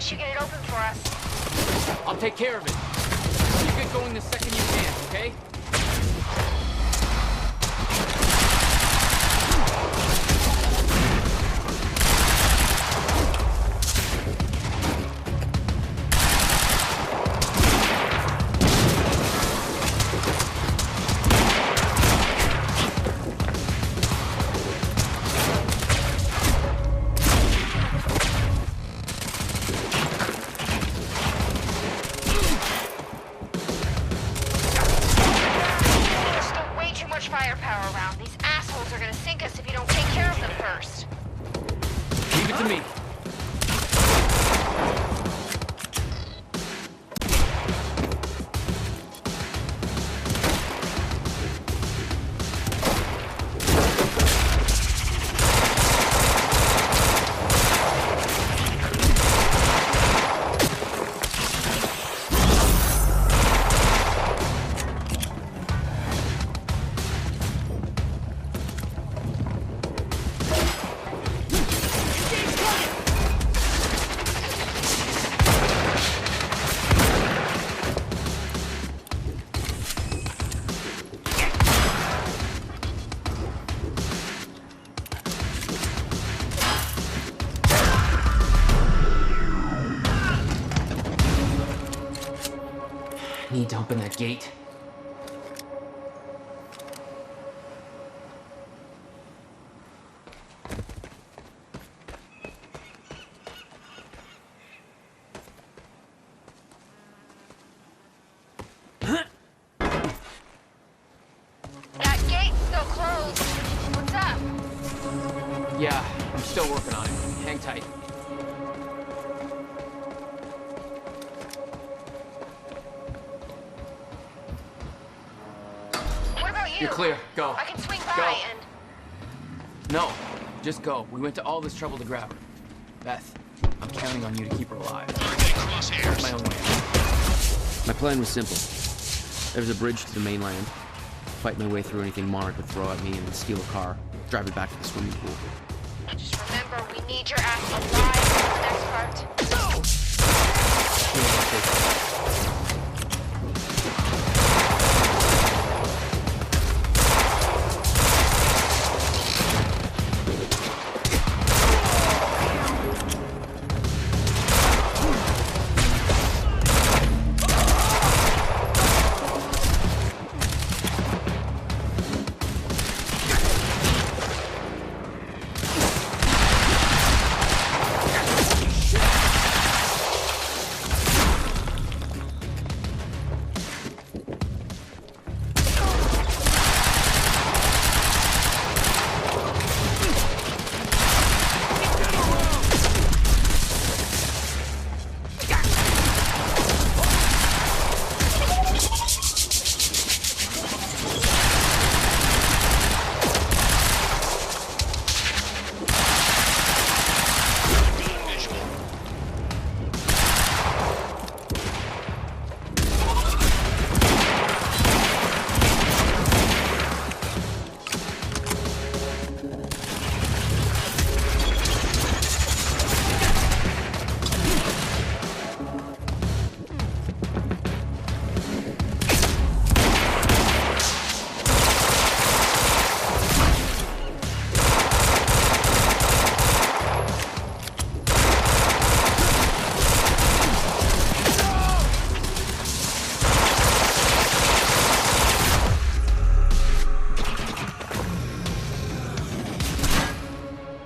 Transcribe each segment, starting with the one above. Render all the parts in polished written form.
suggest you get it open for us. I'll take care of it. You get going the second you can, okay? Firepower around. These assholes are gonna sink us if you don't take care of them first. Leave it to me. Need to open that gate. That gate's still closed. What's up? Yeah, I'm still working on it. Hang tight. What about you? You're clear. Go. I can swing by Go. and... No, just go. We went to all this trouble to grab her. Beth, I'm counting on you to keep her alive. Crosshairs. My own way. My plan was simple. There's a bridge to the mainland. Fight my way through anything Mara could throw at me and steal a car. Drive it back to the swimming pool. Just remember, we need your ass alive for the next part.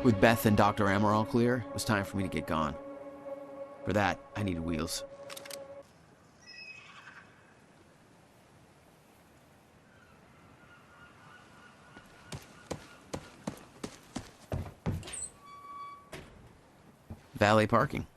With Beth and Dr. Amber all clear, it was time for me to get gone. For that, I needed wheels. Valet parking.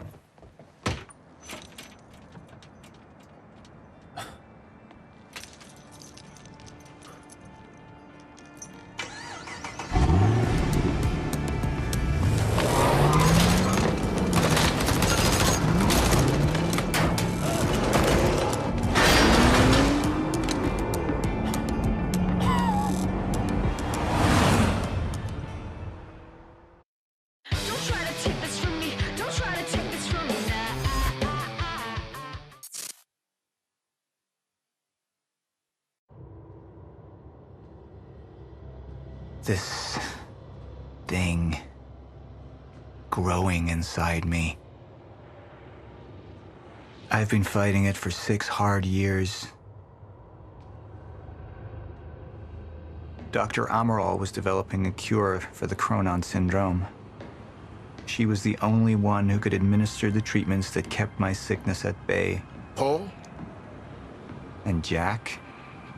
Don't try to take this from me. Don't try to take this This thing growing inside me. I've been fighting it for 6 hard years. Dr. Amaral was developing a cure for the Cronon syndrome. She was the only one who could administer the treatments that kept my sickness at bay. Paul? And Jack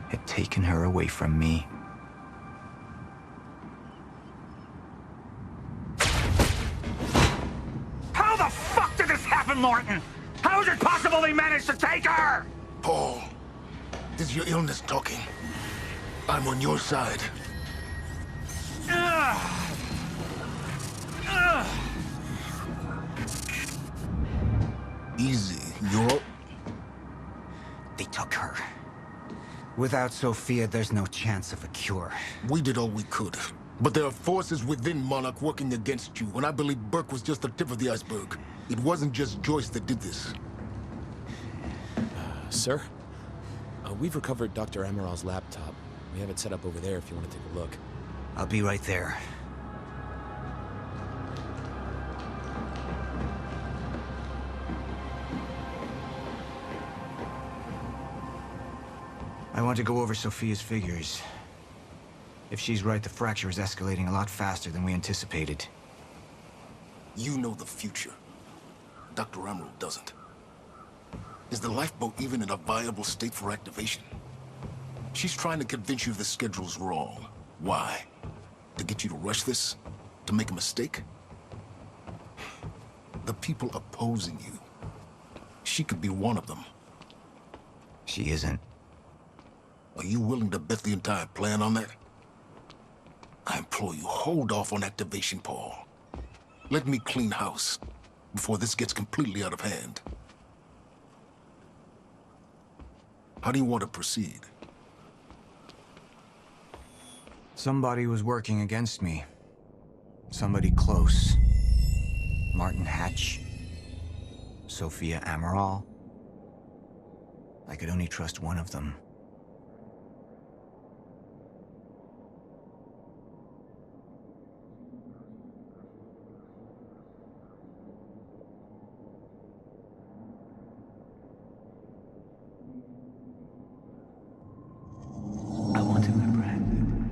had taken her away from me. How the fuck did this happen, Morton? How is it possible they managed to take her? Paul, this is your illness talking. I'm on your side. Easy, you're up. They took her. Without Sophia, there's no chance of a cure. We did all we could. But there are forces within Monarch working against you, and I believe Burke was just the tip of the iceberg. It wasn't just Joyce that did this. Sir? We've recovered Dr. Amaral's laptop. We have it set up over there if you want to take a look. I'll be right there. I want to go over Sophia's figures. If she's right, the fracture is escalating a lot faster than we anticipated. You know the future. Dr. Amaral doesn't. Is the lifeboat even in a viable state for activation? She's trying to convince you the schedule's wrong. Why? To get you to rush this? To make a mistake? The people opposing you. She could be one of them. She isn't. Are you willing to bet the entire plan on that? I implore you, hold off on activation, Paul. Let me clean house before this gets completely out of hand. How do you want to proceed? Somebody was working against me. Somebody close. Martin Hatch. Sophia Amaral. I could only trust one of them. I want him apprehended.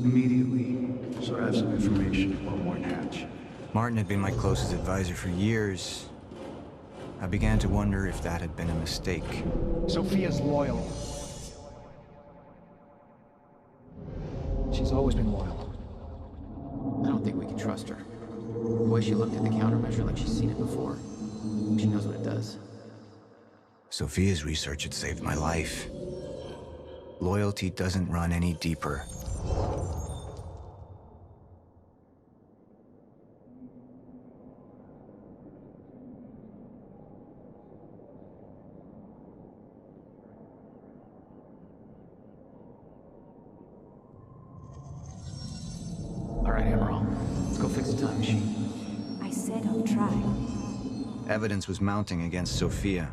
Immediately. So I have some information about Martin Hatch. Martin had been my closest advisor for years. I began to wonder if that had been a mistake. Sophia's loyal. She's always been loyal. I don't think we can trust her. The way she looked at the countermeasure like she's seen it before. She knows what it does. Sophia's research had saved my life. Loyalty doesn't run any deeper. All right, Amaral. Let's go fix the time machine. I said I'll try. Evidence was mounting against Sophia.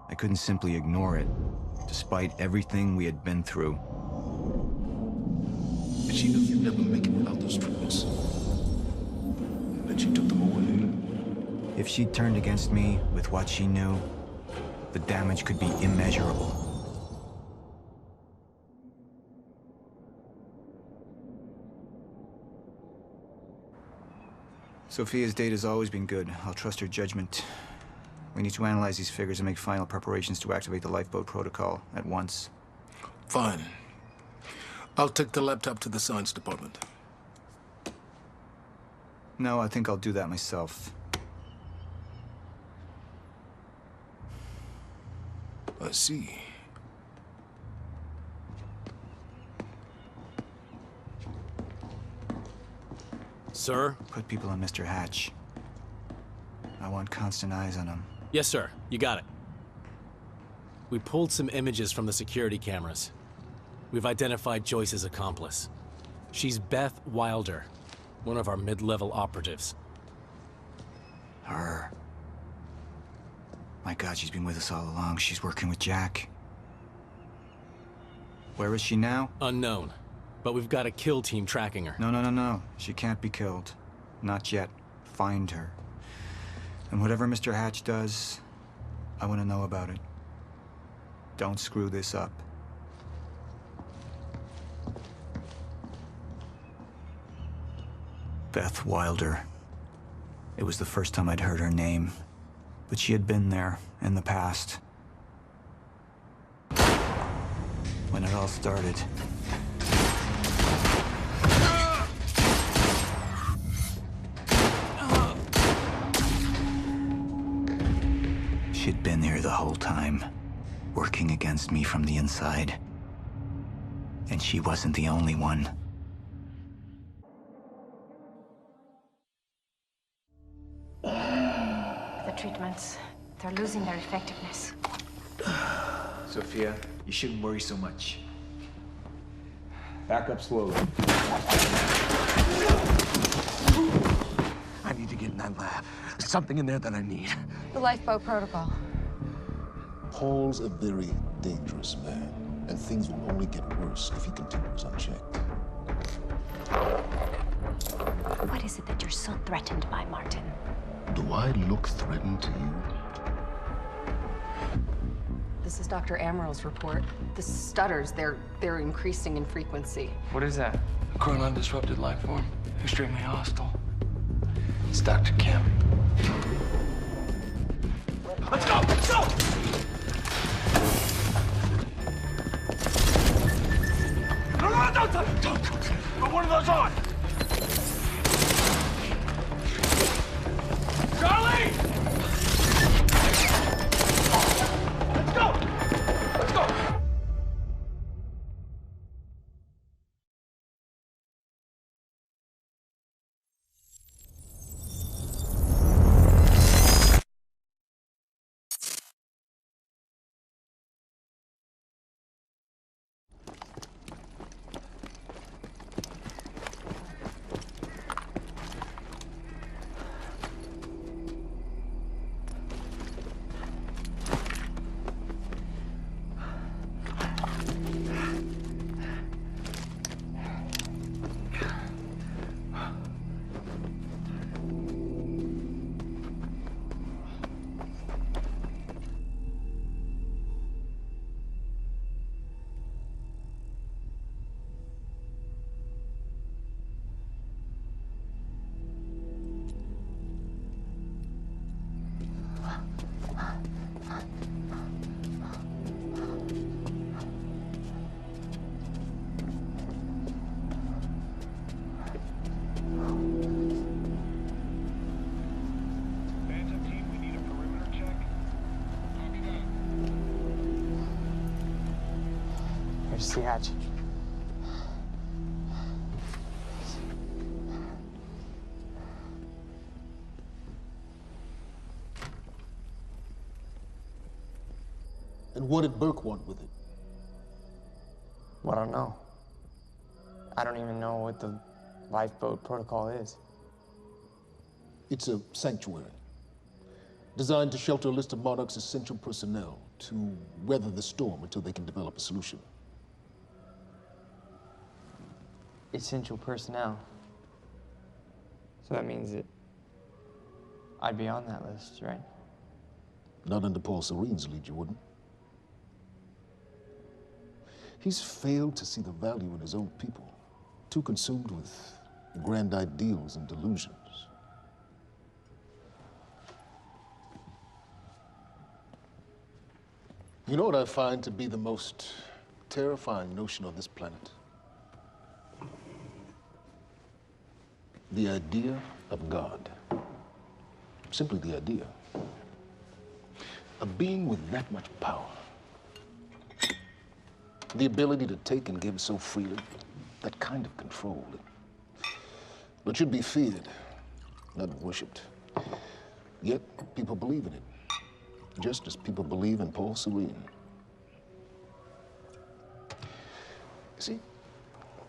I couldn't simply ignore it, despite everything we had been through. But she knew you'd never make it without those treatments. And then she took them away. If she'd turned against me with what she knew, the damage could be immeasurable. Sophia's data's always been good. I'll trust her judgment. We need to analyze these figures and make final preparations to activate the lifeboat protocol at once. Fine. I'll take the laptop to the science department. No, I think I'll do that myself. I see. Sir? Put people on Mr. Hatch. I want constant eyes on him. Yes, sir. You got it. We pulled some images from the security cameras. We've identified Joyce's accomplice. She's Beth Wilder, one of our mid-level operatives. Her. My God, she's been with us all along. She's working with Jack. Where is she now? Unknown. But we've got a kill team tracking her. No. She can't be killed. Not yet. Find her. And whatever Mr. Hatch does, I want to know about it. Don't screw this up. Beth Wilder. It was the first time I'd heard her name, but she had been there in the past. When it all started. She'd been here the whole time, working against me from the inside. And she wasn't the only one. The treatments, they're losing their effectiveness. Sophia, you shouldn't worry so much. Back up slowly. I need to get in that lab. There's something in there that I need. The lifeboat protocol. Paul's a very dangerous man, and things will only get worse if he continues unchecked. What is it that you're so threatened by, Martin? Do I look threatened to you? This is Dr. Amaril's report. The stutters, they're increasing in frequency. What is that? A chronon-disrupted life form. Extremely hostile. It's Dr. Kim. Let's go! Let's go! No, don't! Put one of those on! Charlie! Let's go! Let's go! Here's the hatch. And what did Burke want with it? Well, I don't know. I don't even know what the lifeboat protocol is. It's a sanctuary, designed to shelter a list of Monarch's essential personnel to weather the storm until they can develop a solution. Essential personnel. So that means that I'd be on that list, right? Not under Paul Serene's lead, you wouldn't. He's failed to see the value in his own people, too consumed with grand ideals and delusions. You know what I find to be the most terrifying notion on this planet? The idea of God. Simply the idea. A being with that much power. The ability to take and give so freely. That kind of control. It should be feared, not worshipped. Yet, people believe in it. Just as people believe in Paul Serene. See,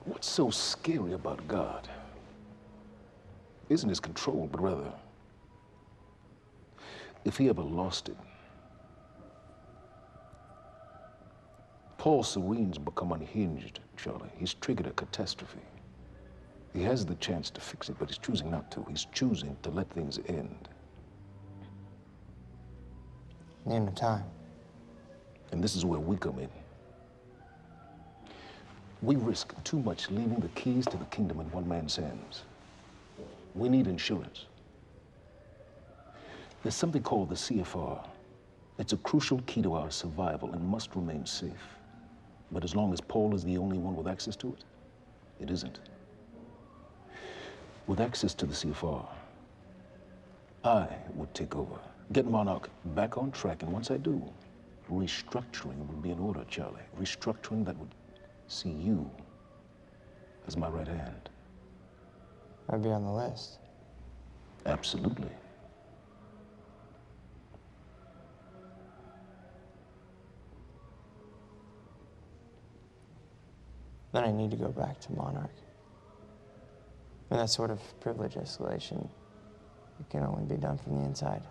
what's so scary about God isn't his control, but rather, if he ever lost it, Paul Serene's become unhinged, Charlie. He's triggered a catastrophe. He has the chance to fix it, but he's choosing not to. He's choosing to let things end. Name the time. And this is where we come in. We risk too much leaving the keys to the kingdom in one man's hands. We need insurance. There's something called the CFR. It's a crucial key to our survival and must remain safe. But as long as Paul is the only one with access to it, it isn't. With access to the CFR, I would take over, get Monarch back on track, and once I do, restructuring would be in order, Charlie. Restructuring that would see you as my right hand. I'd be on the list. Absolutely. Then I need to go back to Monarch. And that sort of privilege escalation, it can only be done from the inside.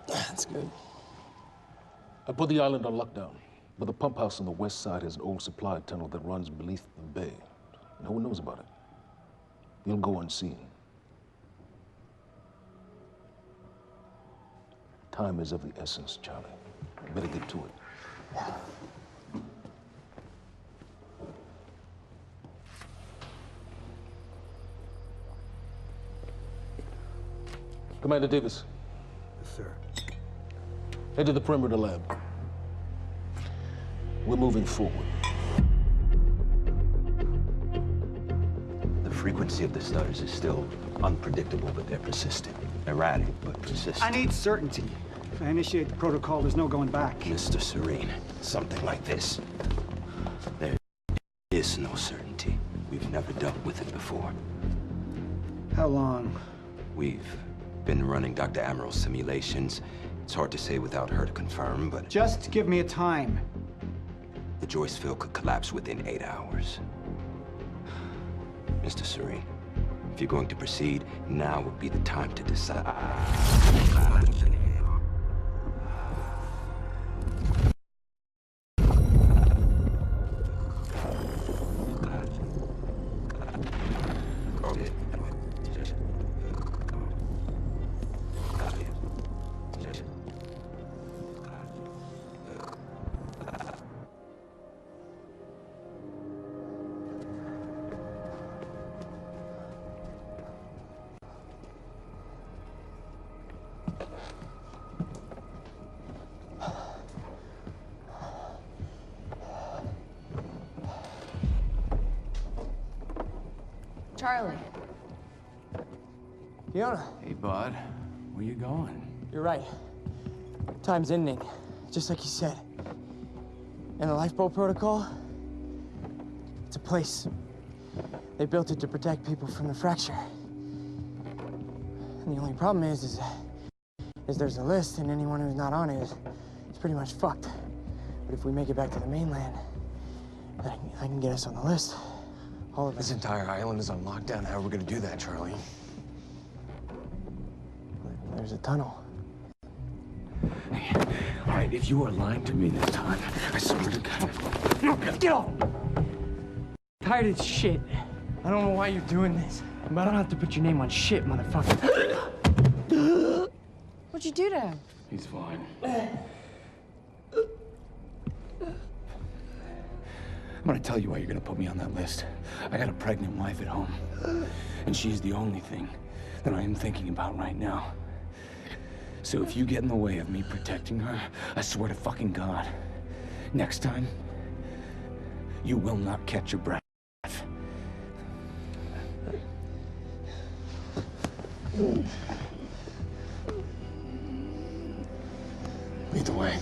That's good. I put the island on lockdown, but the pump house on the west side has an old supply tunnel that runs beneath the bay. No one knows about it. You'll go unseen. Time is of the essence, Charlie. Better get to it. Commander Davis. Yes, sir. Head to the perimeter lab. We're moving forward. The frequency of the stutters is still unpredictable, but they're persistent. Erratic, but persistent. I need certainty. If I initiate the protocol, there's no going back. Mr. Serene, something like this. There is no certainty. We've never dealt with it before. How long? We've been running Dr. Amaril's simulations. It's hard to say without her to confirm, but... Just give me a time. The Joyce field could collapse within 8 hours. Mr. Serene, if you're going to proceed, now would be the time to decide. Charlie. Fiona. Hey, bud. Where you going? You're right. Time's ending, just like you said. And the lifeboat protocol? It's a place. They built it to protect people from the fracture. And the only problem is there's a list, and anyone who's not on it is pretty much fucked. But if we make it back to the mainland, I can get us on the list. All of us. This entire island is on lockdown. How are we gonna do that, Charlie? There's a tunnel. Hey, all right, if you are lying to me this time, I swear to God. Get off! Tired of this shit. I don't know why you're doing this, but I don't have to put your name on shit, motherfucker. What'd you do to him? He's fine. I'm gonna tell you why you're gonna put me on that list. I got a pregnant wife at home, and she's the only thing that I am thinking about right now. So if you get in the way of me protecting her, I swear to fucking God, next time, you will not catch your breath. Lead the way.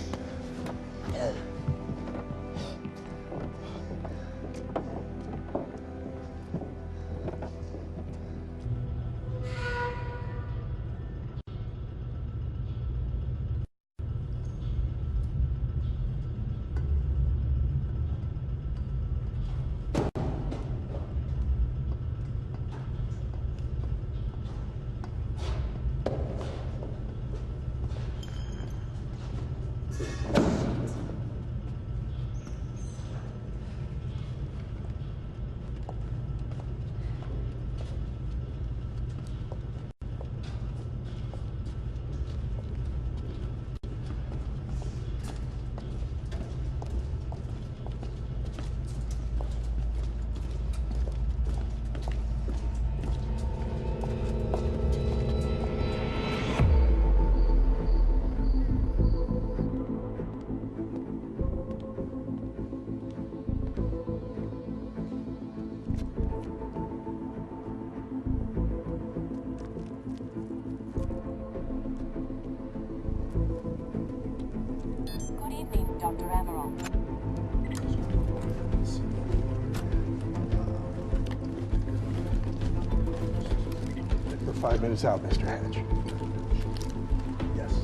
5 minutes out, Mr. Hatch. Yes.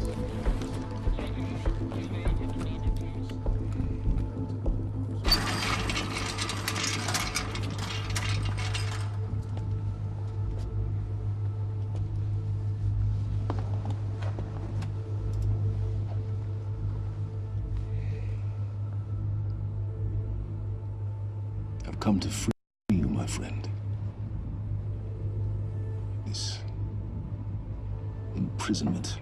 I've come to free you, my friend. This imprisonment,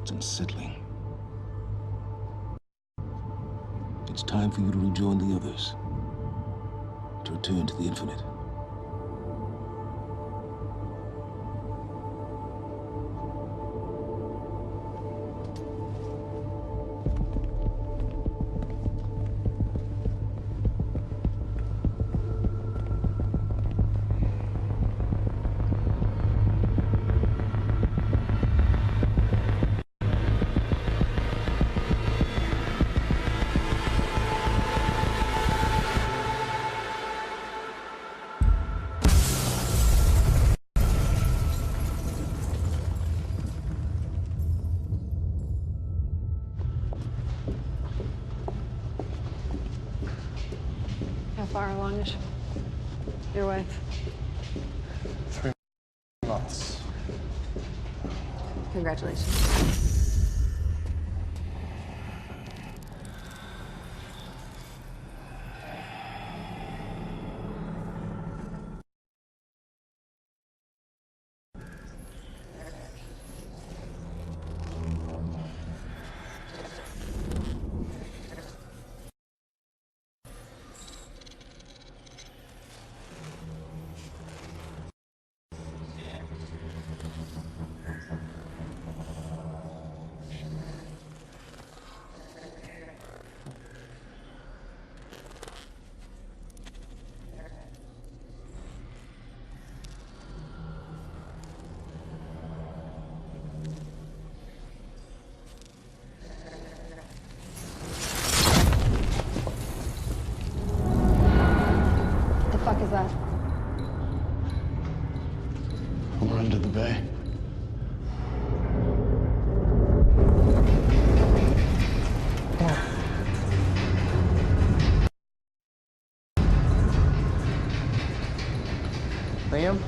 it's unsettling. It's time for you to rejoin the others, to return to the infinite. How far along is your wife? 3 months. Congratulations. What the fuck is that? We're under the bay. Liam?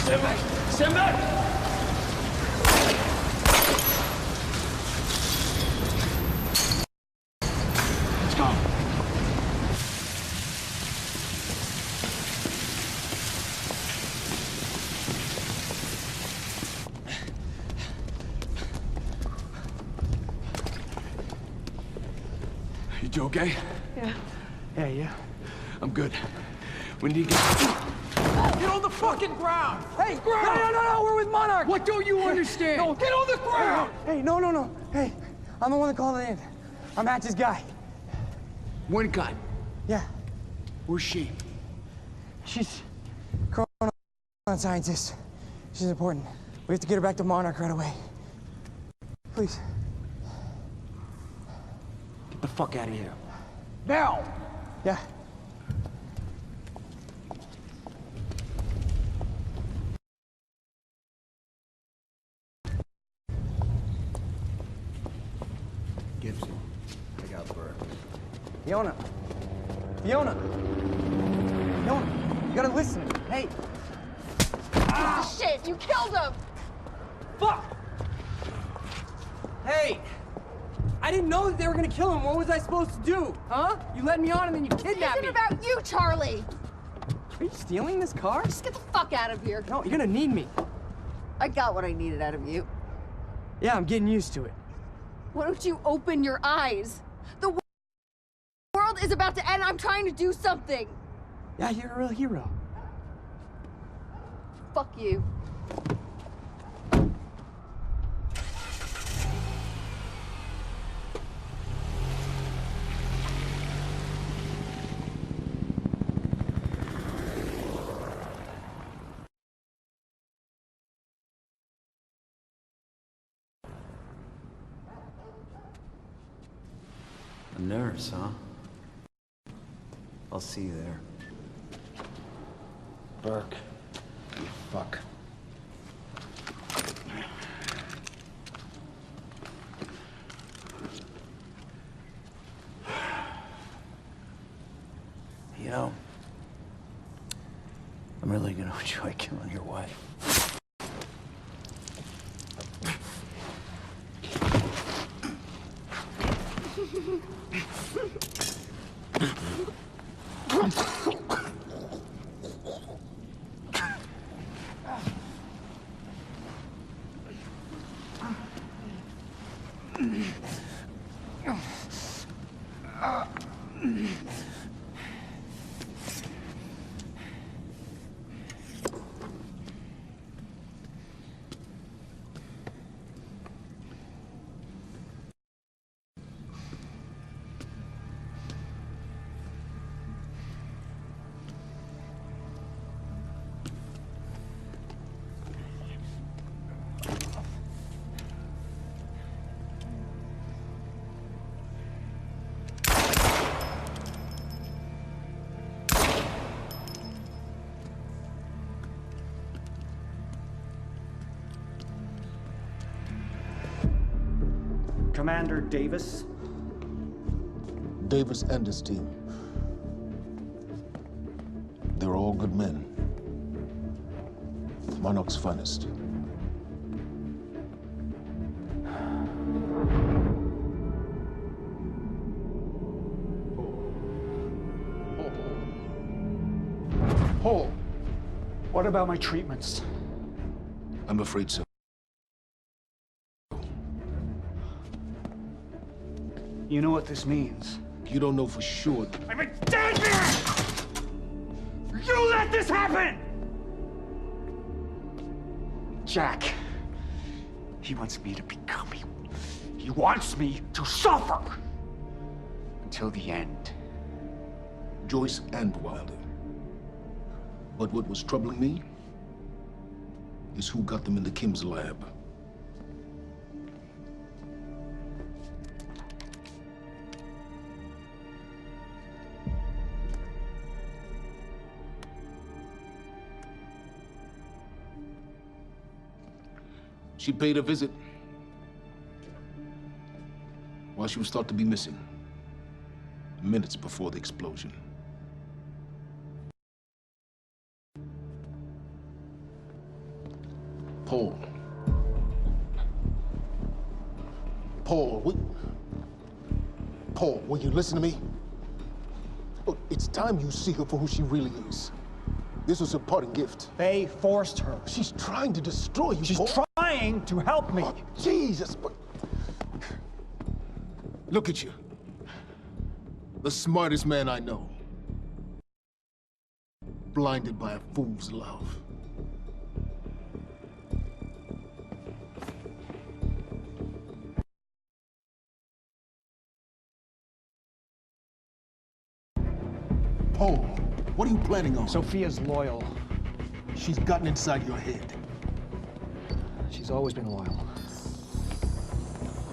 Stand back! Stand back! Let's go. You okay? Yeah. Yeah. I'm good. We need to get... Get on the fucking ground! Hey, ground! No, we're with Monarch! What don't you understand? No, get on the ground! Hey, no. Hey, I'm the one that called it in. I'm Hatch's guy. One gun. Yeah. Where's she? She's a scientist. She's important. We have to get her back to Monarch right away. Please. Get the fuck out of here. Now! Yeah. Gibson, I got Burke. Fiona, you gotta listen. Hey. Shit, you killed him! Fuck! Hey! I didn't know that they were gonna kill him. What was I supposed to do? Huh? You led me on and then you kidnapped me. It isn't about you, Charlie! Are you stealing this car? Just get the fuck out of here. No, you're gonna need me. I got what I needed out of you. Yeah, I'm getting used to it. Why don't you open your eyes? The world is about to end. I'm trying to do something. Yeah, you're a real hero. Fuck you. A nurse, huh? I'll see you there. Burke, you fuck. You know, I'm really gonna enjoy killing your wife. Commander Davis? Davis and his team. They're all good men. Monarch's finest. Paul, what about my treatments? I'm afraid so. You know what this means? You don't know for sure. I'm in danger! You let this happen! Jack, he wants me to become you. He wants me to suffer until the end. Joyce and Wilder. But what was troubling me is who got them into Kim's lab. She paid a visit while she was thought to be missing, minutes before the explosion. Paul. Paul, will you listen to me? Look, it's time you see her for who she really is. This was her parting gift. They forced her. She's trying to destroy you, She's Paul. trying to help me. Oh, Jesus, but... Look at you. The smartest man I know. Blinded by a fool's love. Paul, what are you planning on? Sophia's loyal. She's gotten inside your head. She's always been loyal.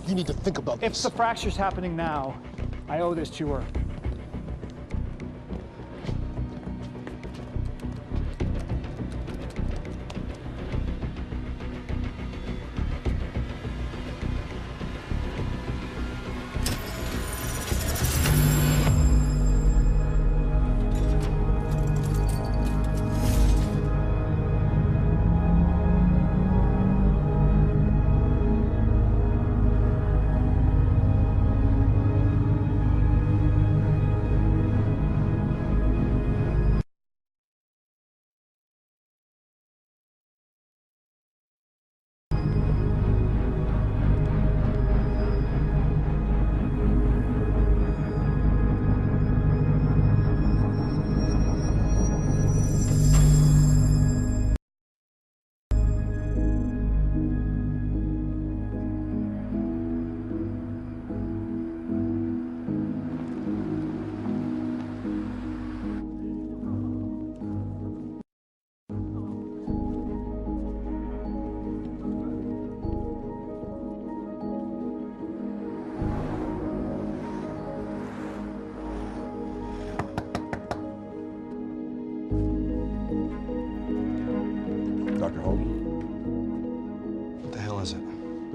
You need to think about If this. the fracture's happening now, I owe this to her.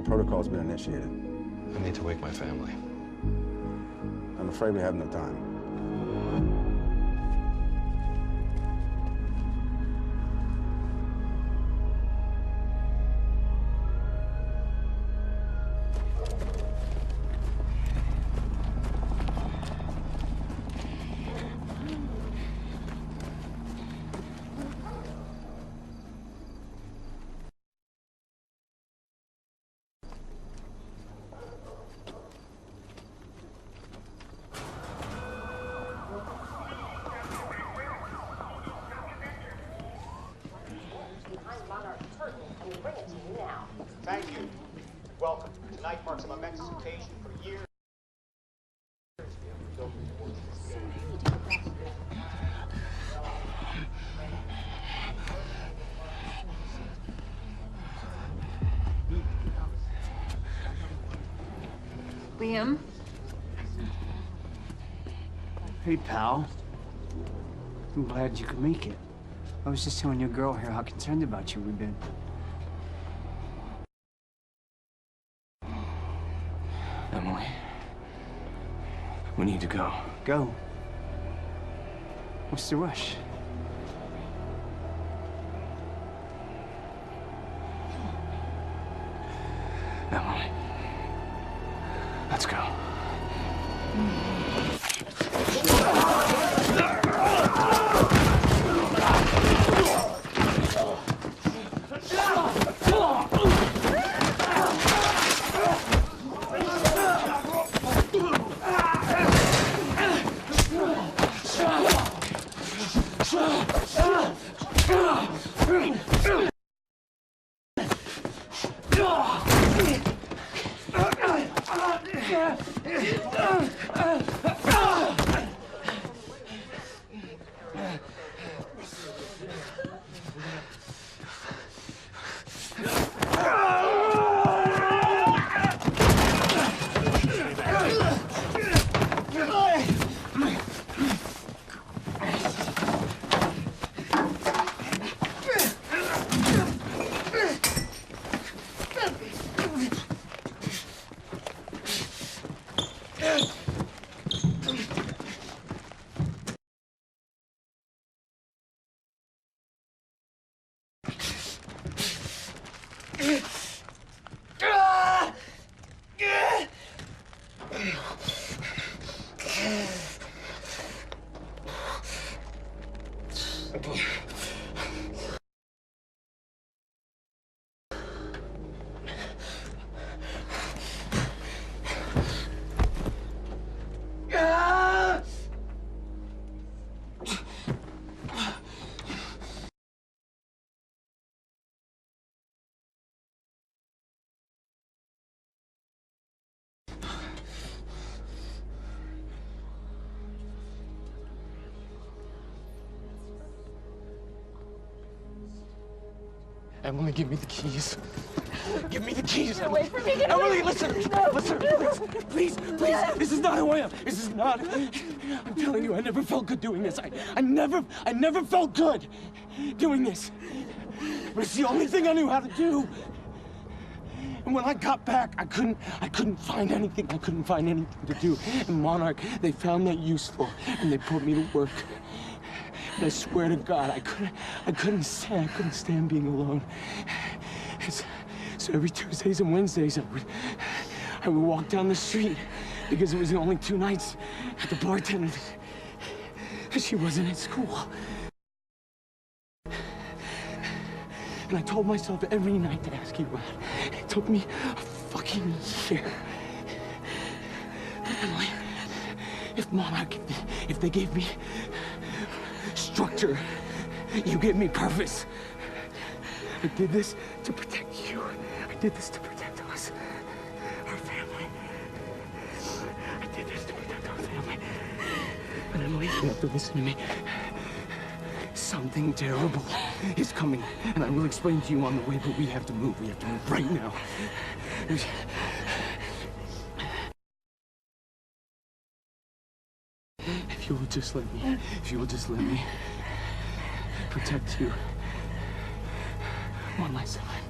The protocol's been initiated. I need to wake my family. I'm afraid we have no time. Thank you. Welcome. Tonight marks a momentous occasion for years. Liam? Hey, pal. I'm glad you could make it. I was just telling your girl here how concerned about you we've been. Emily, we need to go. Go? What's the rush? Emily, let's go. Emily, give me the keys. Give me the keys. Get away from me. Get Emily, away. listen. Listen. Please. This is not who I am. This is not. I'm telling you, I never felt good doing this. I never felt good doing this. But it's the only thing I knew how to do. And when I got back, I couldn't find anything. I couldn't find anything to do. And Monarch, they found that useful, and they put me to work. And I swear to God, I couldn't stand being alone. So every Tuesdays and Wednesdays, I would walk down the street because it was the only 2 nights at the bartender. She wasn't at school. And I told myself every night to ask you out. It took me a fucking year. But Emily, if Monarch, if they gave me structure, you gave me purpose. I did this to protect you. I did this to protect us, our family. I did this to protect our family. And Emily, you have to listen to me. Something terrible is coming, and I will explain to you on the way, but we have to move. We have to move right now. If you will just let me protect you one last time.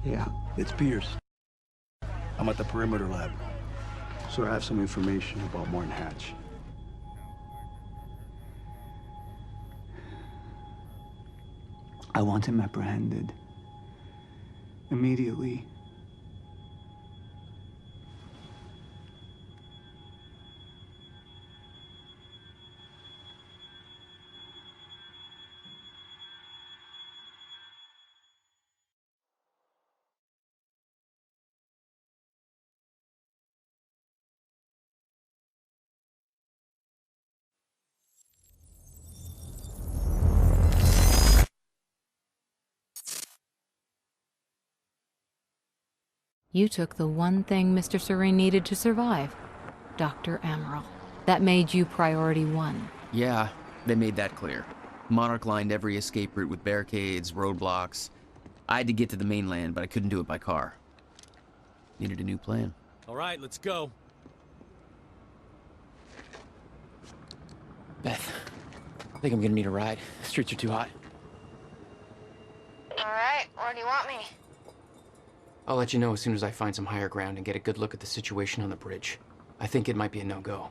Yeah, it's Pierce. I'm at the perimeter lab. So I have some information about Martin Hatch. I want him apprehended. Immediately. You took the one thing Mr. Serene needed to survive, Dr. Amaral. That made you priority one. Yeah, they made that clear. Monarch lined every escape route with barricades, roadblocks. I had to get to the mainland, but I couldn't do it by car. Needed a new plan. All right, let's go. Beth, I think I'm gonna need a ride. The streets are too hot. All right, where do you want me? I'll let you know as soon as I find some higher ground and get a good look at the situation on the bridge. I think it might be a no-go.